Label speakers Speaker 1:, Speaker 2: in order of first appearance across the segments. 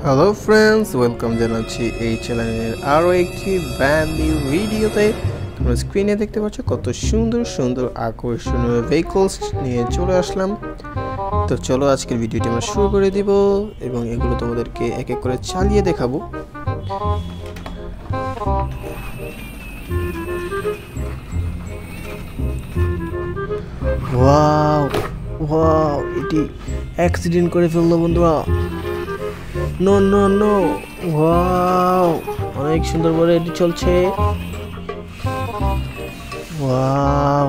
Speaker 1: Hello friends, welcome জানাচ্ছি এই চ্যানেলের আরও একটি ব্র্যান্ড নিউ ভিডিওতে। তোমরা স্ক্রিনে দেখতে পাচ্ছ কত সুন্দর সুন্দর আকর্ষণীয় ভেহিকলস নিয়ে চলে আসলাম। তো চলো আজকের ভিডিওটি আমরা শুরু করে দিব এবং এগুলো তোমাদেরকে এক এক করে চালিয়ে দেখাবো। ওয়াও ওয়াও, এটি অ্যাক্সিডেন্ট করে ফেললো বন্ধুরা। নো নো নো, ওয়াও অনেক সুন্দর করে এটি চলছে। ওয়াও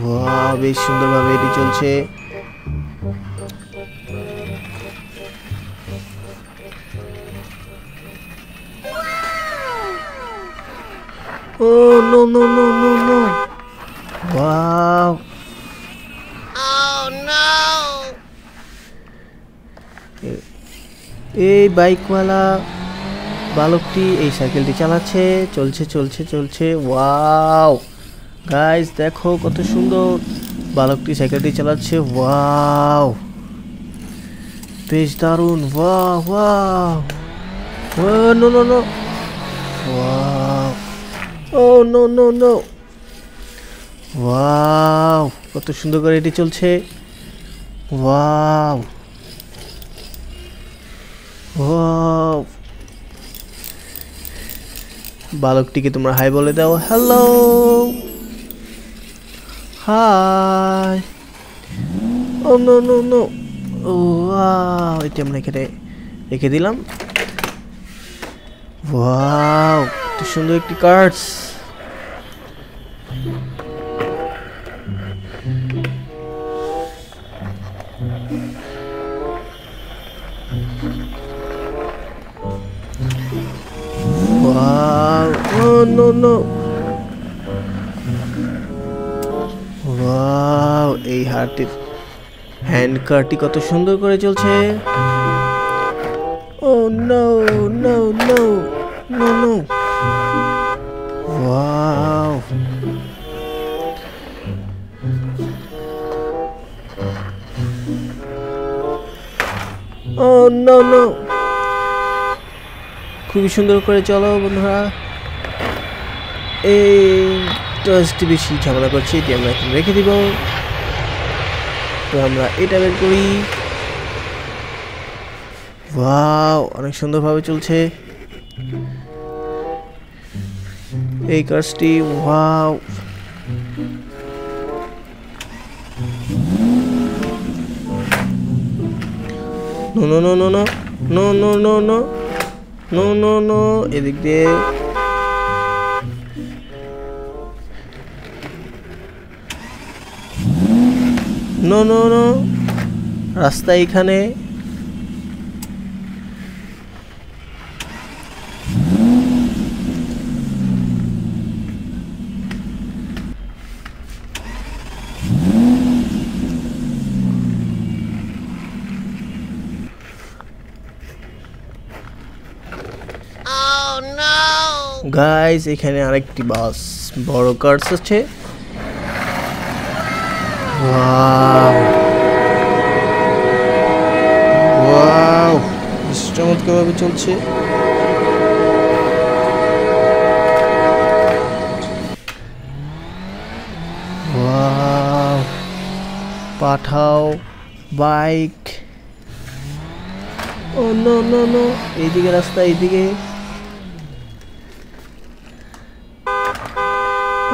Speaker 1: ওয়াও, বেশ সুন্দরভাবে এটি চলছে। Oh no no no no no, wow এই বাইকওয়ালা বালকটি এই সাইকেলটি চালাচ্ছে, চলছে চলছে চলছে। ওয়াও গাইস, দেখো কত সুন্দর বালকটি সাইকেলটি চালাচ্ছে। ওয়াও বেশ দারুণ। ওয়াও ওয়াও, ও no no no, wow oh no no no, wow কত সুন্দর করে এটি চলছে। ওয়াও ওয়াও, বালকটিকে তোমরা হাই বলে দাও। Hello hi. Oh no no no, oh wow, এটি আমরা এখানে রেখে দিলাম। ওয়াও কত সুন্দর একটি cars. Wow! Oh no no! Wow! এই হ্যান্ড কারটি কত সুন্দর করে চলছে। Oh no no no no no! Wow! Oh no no! খুবই সুন্দর করে চলো বন্ধুরা। এই টসটি বেশি ঝামেলা করছে, এটি আমরা এখন রেখে দিব। তো আমরা এটা বের করি। ওয়াও অনেক সুন্দরভাবে চলছে এই কার্সটি। Wow no no no no no no no no no no no no, এদিক দিয়ে। নো নো নো, রাস্তা এখানে। গাইস, এখানে আরেকটি বাস বড় কার্স আছে। ওয়াও ওয়াও, চমৎকার ভাবে চলছে। ওয়াও, পাঠাও বাইক। ও নো নো নো, এইদিকে রাস্তা, এইদিকে।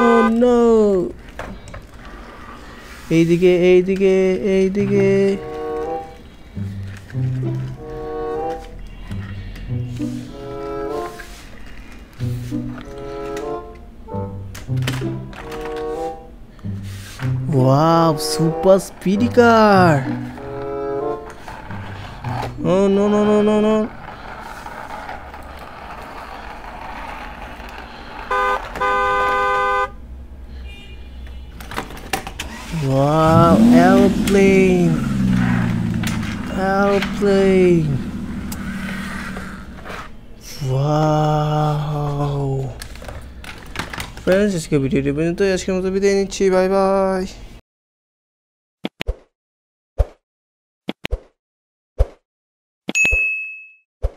Speaker 1: Oh no! এইদিকে এইদিকে এইদিকে। Wow, super speedy car! Oh no no no no no! Wow, airplane! Airplane! Wow! Friends, इसके वीडियो पर्यंत आजकेर मतो बिदाय निচ্ছি। Bye bye.